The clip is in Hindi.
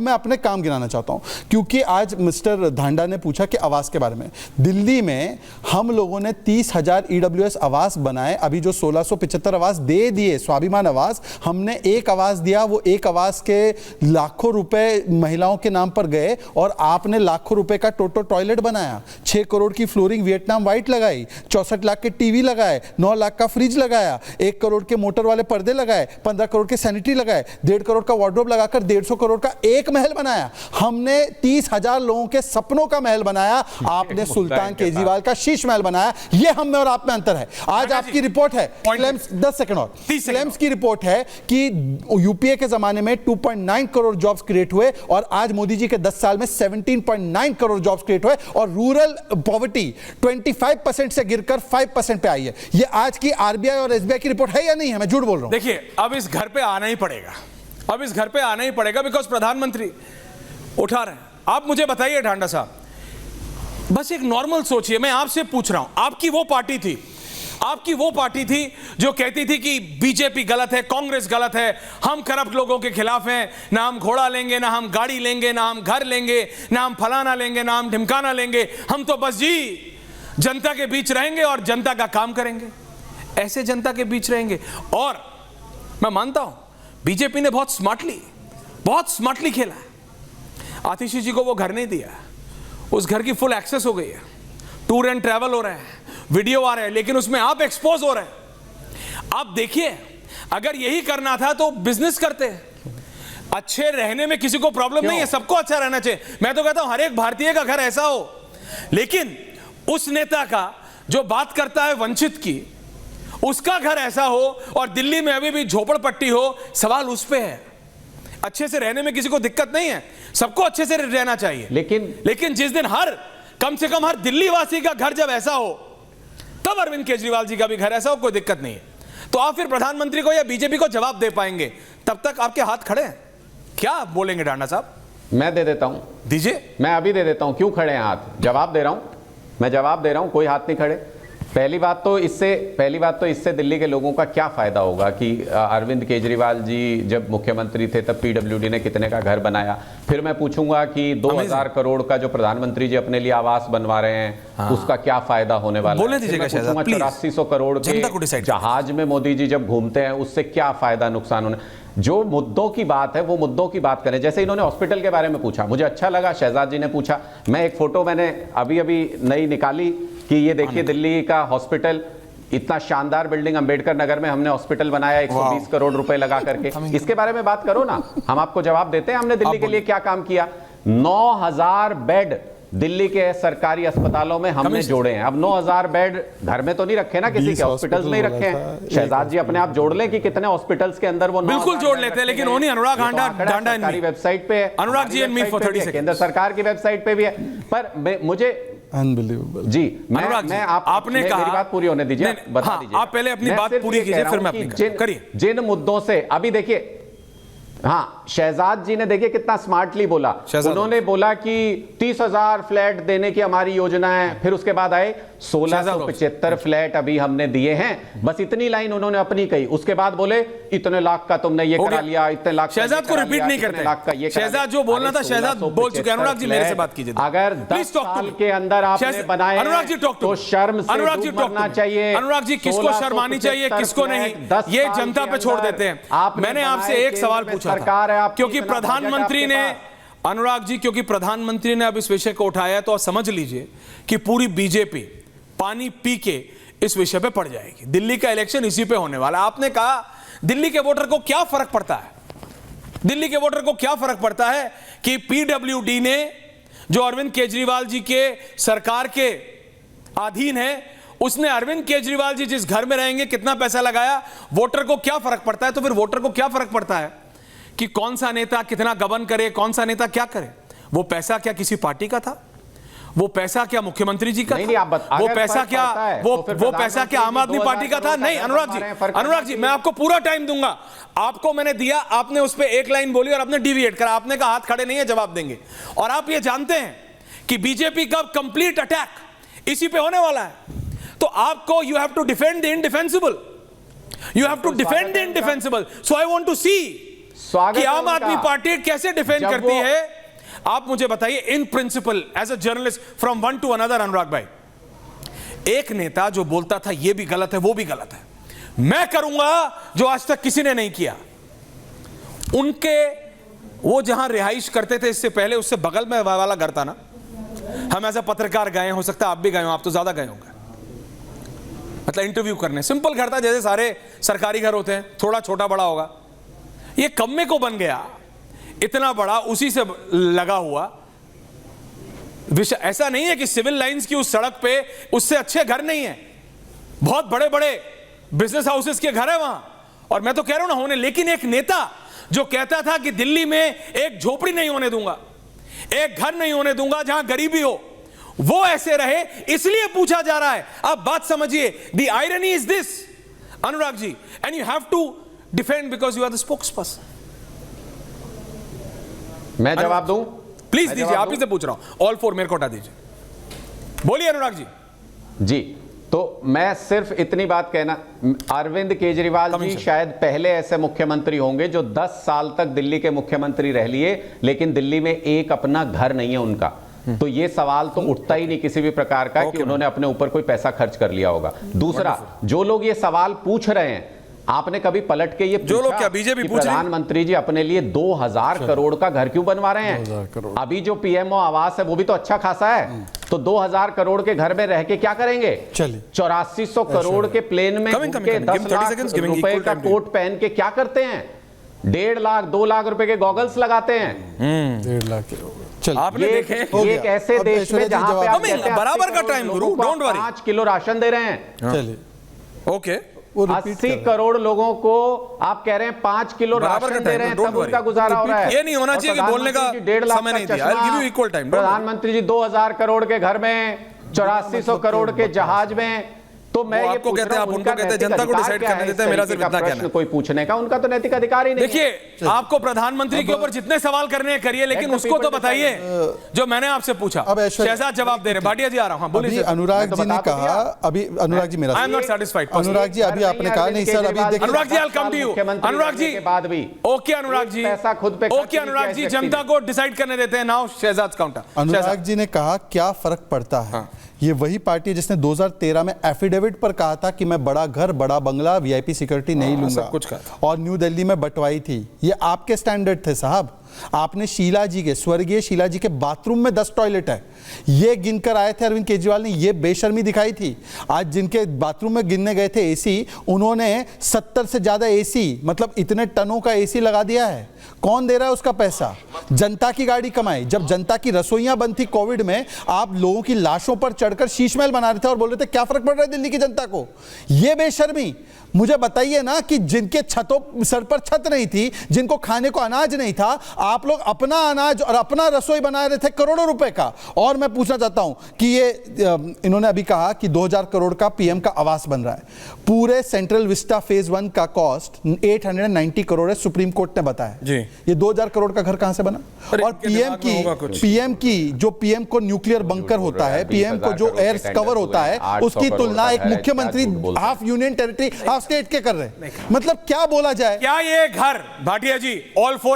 मैं अपने काम गिनाना चाहता हूं, क्योंकि आज मिस्टर धांडा ने पूछा कि आवास के बारे में। दिल्ली में हम लोगों ने 30,000 ईडब्ल्यूएस आवास बनाए, अभी जो 1675 आवास दे दिए, स्वाभिमान आवास, हमने एक आवास दिया, वो एक आवास के लाखों रुपए महिलाओं के नाम पर गए, और आपने लाखों रुपए का टोटो टॉयलेट बनाया, 6 करोड़ की फ्लोरिंग वियतनाम व्हाइट लगाई, 64 लाख के टीवी लगाए, 9 लाख का फ्रिज लगाया, 1 करोड़ के मोटर वाले पर्दे लगाए, 15 करोड़ के सैनिटरी लगाए, 1.5 करोड़ का वार्डरोब लगाकर 150 करोड़ का एक महल बनाया। हमने 30,000 लोगों के सपनों का महल बनाया, आपने सुल्तान केजरीवाल का शीश महल बनाया। यह हम में और आप में अंतर है। आज आपकी रिपोर्ट है, 10 सेकंड और, क्लेम्स की रिपोर्ट है कि यूपीए के जमाने में 2.9 करोड़ जॉब्स क्रिएट हुए, और आज मोदी जी के 10 साल में 17.9 करोड़ जॉब्स क्रिएट हुए, और रूरल पॉवर्टी 25% से गिरकर 5% पे आई है। यह आज की आरबीआई और एसबीआई की रिपोर्ट है या नहीं है? मैं झूठ बोल रहा हूं। देखिए, अब इस घर पे आना ही पड़ेगा, अब इस घर पे आना ही पड़ेगा, बिकॉज प्रधानमंत्री उठा रहे हैं। आप मुझे बताइए ढांडा साहब, बस एक नॉर्मल सोचिए, मैं आपसे पूछ रहा हूं, आपकी वो पार्टी थी जो कहती थी कि बीजेपी गलत है, कांग्रेस गलत है, हम करप्ट लोगों के खिलाफ हैं, ना हम घोड़ा लेंगे, ना हम गाड़ी लेंगे, ना हम घर लेंगे, ना हम फलाना लेंगे, ना हम ढिमकाना लेंगे, हम तो बस जी जनता के बीच रहेंगे और जनता का काम करेंगे। ऐसे जनता के बीच रहेंगे। और मैं मानता हूं बीजेपी ने बहुत स्मार्टली खेला है। आतिशी जी को वो घर नहीं दिया, उस घर की फुल एक्सेस हो गई है, टूर एंड ट्रैवल हो रहे हैं, वीडियो आ रहे हैं, लेकिन उसमें आप एक्सपोज हो रहे हैं। आप देखिए, अगर यही करना था तो बिजनेस करते। अच्छे रहने में किसी को प्रॉब्लम नहीं है, सबको अच्छा रहना चाहिए। मैं तो कहता हूं हर एक भारतीय का घर ऐसा हो, लेकिन उस नेता का जो बात करता है वंचित की, उसका घर ऐसा हो, और दिल्ली में अभी भी झोपड़पट्टी हो, सवाल उस पे है। अच्छे से रहने में किसी को दिक्कत नहीं है, सबको अच्छे से रहना चाहिए, लेकिन जिस दिन कम से कम हर दिल्ली वासी का घर जब ऐसा हो, तब अरविंद केजरीवाल जी का भी घर ऐसा हो, कोई दिक्कत नहीं है। तो आप फिर प्रधानमंत्री को या बीजेपी को जवाब दे पाएंगे? तब तक आपके हाथ खड़े हैं। क्या बोलेंगे ढांडा साहब? मैं दे देता हूं, दीजिए। मैं अभी दे देता हूं। क्यों खड़े हैं हाथ? जवाब दे रहा हूं, मैं जवाब दे रहा हूं, कोई हाथ नहीं खड़े। पहली बात तो इससे दिल्ली के लोगों का क्या फायदा होगा कि अरविंद केजरीवाल जी जब मुख्यमंत्री थे तब पीडब्ल्यूडी ने कितने का घर बनाया। फिर मैं पूछूंगा कि 2000 करोड़ का जो प्रधानमंत्री जी अपने लिए आवास बनवा रहे हैं, उसका क्या फायदा होने वाला है। 8400 करोड़ के जहाज में मोदी जी जब घूमते हैं, उससे क्या फायदा नुकसान होने। जो मुद्दों की बात है वो मुद्दों की बात करें। जैसे इन्होंने हॉस्पिटल के बारे में पूछा, मुझे अच्छा लगा शहजाद जी ने पूछा। मैं एक फोटो मैंने अभी नई निकाली कि ये देखिए दिल्ली का हॉस्पिटल, इतना शानदार बिल्डिंग अंबेडकर नगर में हमने हॉस्पिटल बनाया 120 करोड़ रुपए लगा करके। इसके बारे में बात करो ना, हम आपको जवाब देते हैं हमने दिल्ली के लिए क्या काम किया। 9000 बेड दिल्ली के सरकारी अस्पतालों में हमने जोड़े हैं। अब 9000 बेड घर में तो नहीं रखे ना, किसी के हॉस्पिटल्स में ही रखे हैं। शहजाद जी अपने आप जोड़ लें कि कितने हॉस्पिटल्स के अंदर वो बिल्कुल जोड़ लेते हैं, लेकिन वो नहीं। अनुराग डांडा सरकारी वेबसाइट पे, अनुराग जी केंद्र सरकार की वेबसाइट पे भी है। पर मुझे अनबिलीवेबल जी, आपने कहा, मेरी बात पूरी होने दीजिए, बता दीजिए। आप पहले अपनी बात पूरी कीजिए, फिर मैं अपनी करिए। जिन मुद्दों से अभी देखिए, हाँ, शहजाद जी ने देखिए कितना स्मार्टली बोला। उन्होंने बोला कि 30,000 फ्लैट देने की हमारी योजना है, फिर उसके बाद आए 1675 फ्लैट अभी हमने दिए हैं। बस इतनी लाइन उन्होंने अपनी कही। उसके बाद बोले इतने लाख का तुमने ये करा लिया, इतने लाख। शहजाद को रिपीट नहीं करते, शहजाद जो बोलना था शहजाद बोल चुके। अनुराग जी मेरे से बात कीजिए। अगर 10 साल के अंदर आपने बनाए तो शर्म से डूबना चाहिए। अनुराग जी, किसको शर्म आनी चाहिए, किसको नहीं, ये जनता पे छोड़ देते हैं। मैंने आपसे एक सवाल पूछा था, क्योंकि प्रधानमंत्री ने, अनुराग जी, क्योंकि प्रधानमंत्री ने अब इस विषय को उठाया, तो समझ लीजिए कि पूरी बीजेपी पानी पी के इस विषय पे पड़ जाएगी। दिल्ली का इलेक्शन इसी पे होने वाला। आपने कहा दिल्ली के वोटर को क्या फर्क पड़ता है, दिल्ली के वोटर को क्या फर्क पड़ता है कि पीडब्ल्यूडी ने, जो अरविंद केजरीवाल जी के सरकार के अधीन है, उसने अरविंद केजरीवाल जी जिस घर में रहेंगे कितना पैसा लगाया, वोटर को क्या फर्क पड़ता है। तो फिर वोटर को क्या फर्क पड़ता है कि कौन सा नेता कितना गबन करे, कौन सा नेता क्या करे। वो पैसा क्या किसी पार्टी का था, वो पैसा क्या मुख्यमंत्री जी का था, वो पैसा क्या वो पैसा क्या आम आदमी पार्टी का था। नहीं अनुराग जी मैं आपको पूरा टाइम दूंगा, आपको मैंने दिया, आपने उस पर एक लाइन बोली और आपने डिविएट करा। आपने कहा हाथ खड़े नहीं है, जवाब देंगे। और आप ये जानते हैं कि बीजेपी का कंप्लीट अटैक इसी पे होने वाला है। तो आपको you have to defend the indefensible, you have to defend the indefensible. So I want to see स्वागत कि है आम आदमी उनका। पार्टी कैसे डिफेंड जब करती वो- है। आप मुझे बताइए in principle as a journalist from one to another, Anurag भाई, एक नेता जो बोलता था ये भी गलत है वो भी गलत है, मैं करूंगा जो आज तक किसी ने नहीं किया। उनके वो जहां रिहाइश करते थे इससे पहले, उससे बगल में वाला घर था ना, हम एज अ पत्रकार गए, हो सकता है आप भी गए हो, आप तो ज्यादा गए होंगे, मतलब इंटरव्यू करने। सिंपल घर था जैसे सारे सरकारी घर होते हैं, थोड़ा छोटा बड़ा होगा। ये कम्मे को बन गया इतना बड़ा, उसी से लगा हुआ विषय। ऐसा नहीं है कि सिविल लाइंस की उस सड़क पे उससे अच्छे घर नहीं है, बहुत बड़े बड़े बिजनेस हाउसेस के घर है वहां, और मैं तो कह रहा हूं ना होने। लेकिन एक नेता जो कहता था कि दिल्ली में एक झोपड़ी नहीं होने दूंगा, एक घर नहीं होने दूंगा जहां गरीबी हो, वो ऐसे रहे, इसलिए पूछा जा रहा है। आप बात समझिए, the irony is this Anurag ji, and you have to defend because you are the spokesperson. मैं जवाब दूं? प्लीज मैं दीजिए, जवाब आप ही से पूछ रहा हूं, ऑल फोर मेरे को हटा दीजिए। बोलिए अनुराग जी। जी, तो मैं सिर्फ इतनी बात कहना, अरविंद केजरीवाल जी शायद पहले ऐसे मुख्यमंत्री होंगे जो 10 साल तक दिल्ली के मुख्यमंत्री रह लिए, लेकिन दिल्ली में एक अपना घर नहीं है उनका। तो ये सवाल तो उठता ही नहीं किसी भी प्रकार का कि उन्होंने अपने ऊपर कोई पैसा खर्च कर लिया होगा। दूसरा, जो लोग ये सवाल पूछ रहे हैं, आपने कभी पलट के ये जो लोग क्या बीजेपी कि पूछ रही है? प्रधानमंत्री जी अपने लिए 2000 करोड़ का घर क्यों बनवा रहे हैं? अभी जो पीएमओ आवास है वो भी तो अच्छा खासा है, तो 2000 करोड़ के घर में रह के क्या करेंगे? चलिए। 8400 करोड़ के प्लेन में Coming, घूम के coming, 10 give 30 lakh seconds, giving रुपए equal का time to you. कोट पहन के क्या करते हैं? 1.5 लाख 2 लाख रुपए के गॉगल्स लगाते हैं। 1.5 लाख के हो गए। चल आपने देखे ये एक ऐसे अब देश ऐश्वर्या में जी जहां पे जवाब आप दें। कहते हैं बराबर 80 का करोड़ time, लोगों गुरु, को don't worry. 5 किलो राशन दे रहे हैं। चलिए, ओके, वो repeat 80 कर रहे हैं। करोड़ लोगों को आप कह रहे हैं 5 किलो बराबर राशन का दे time, रहे हैं, don't तब worry. उनका गुजारा हो रहा है। ये नहीं होना और चाहिए कि बोलने का प्रधानमंत्री जी 1.5 लाख समय का नहीं दिया. I'll give you equal time, don't worry. प्रधानमंत्री जी 2000 करोड़ के घर में, 8400 करोड़ के जहाज में। तो मैं वो ये आपको पूछ कहते रहा हैं, हूं, आप उनका उनको कहते हैं, नैतिक जनता को अधिकार decide क्या करने है? देते हैं, मेरा इस सिर्फ तरीके का इतना प्रश्न कहना है। कोई पूछने का, उनका तो नैतिक अधिकार ही नहीं है। देखिए, आपको प्रधानमंत्री के ऊपर जितने सवाल करने हैं करिए, लेकिन Let the उसको तो people बताइए जो मैंने आपसे पूछा। अब ऐश्वर्या- शहजाद जवाब दे रहे हैं, भाटिया जी आ रहा हूं। हाँ, बोलिए अभी सर। अनुराग मैं तो जी ने बता तो कहा, अभी अनुराग जी मेरा I am not satisfied. Anurag ji अभी आपने कहा नहीं सर, अभी देखिए Anurag ji, I'll come to you. मुख्यमंत्री अनुराग बनने जी, के बाद भी ओके अनुराग जी, पैसा खुद पे खर्च ओके नहीं अनुराग किया जी, इस व्यक्ति जनता ने। को डिसाइड करने देते हैं। Now Shahzad counter. अनुराग जी ने कहा क्या फर्क पड़ता है। ये वही पार्टी है जिसने 2013 में एफिडेविट पर कहा था कि मैं बड़ा घर, बड़ा बंगला, वीआईपी सिक्योरिटी नहीं लूंगा, सब कुछ कहा था। और न्यू दिल्ली में बंटवाई थी। ये आपके स्टैंडर्ड थे साहब। आपने शीला जी के, स्वर्गीय शीला जी के बाथरूम में 10 टॉयलेट है, ये गिनकर आए थे अरविंद केजरीवाल ने। ये बेशर्मी दिखाई थी। आज जिनके बाथरूम में गिनने गए थे एसी, उन्होंने 70 से ज्यादा एसी, मतलब इतने टनों का एसी लगा दिया है। कौन दे रहा है उसका पैसा? जनता की गाड़ी कमाई। जब जनता की रसोइयां बंद थी कोविड में, आप लोगों की लाशों पर चढ़कर शीश महल बना रहे थे और बोल रहे थे क्या फर्क पड़ रहा है दिल्ली की जनता को। ये बेशर्मी। मुझे बताइए ना कि जिनके छतों, सर पर छत नहीं थी, जिनको खाने को अनाज नहीं था, आप लोग अपना अनाज और अपना रसोई बना रहे थे करोड़ों रुपए का। और मैं पूछना चाहता हूं कि ये इन्होंने अभी कहा कि 2000 करोड़ का पीएम का आवास बन रहा है। पूरे सेंट्रल विस्टा फेज 1 का कॉस्ट 890 करोड़ है, सुप्रीम कोर्ट ने बताया जी। ये 2000 करोड़ का घर कहां से बना? अरे, और इनके दिमाग में होगा कुछ। पीएम को न्यूक्लियर बंकर होता है, पीएम को जो एयर कवर होता है, उसकी तुलना एक मुख्यमंत्री half union territory half state के कर रहे हैं। मतलब क्या बोला जाए? क्या ये घर, भाटिया जी, ऑल फोर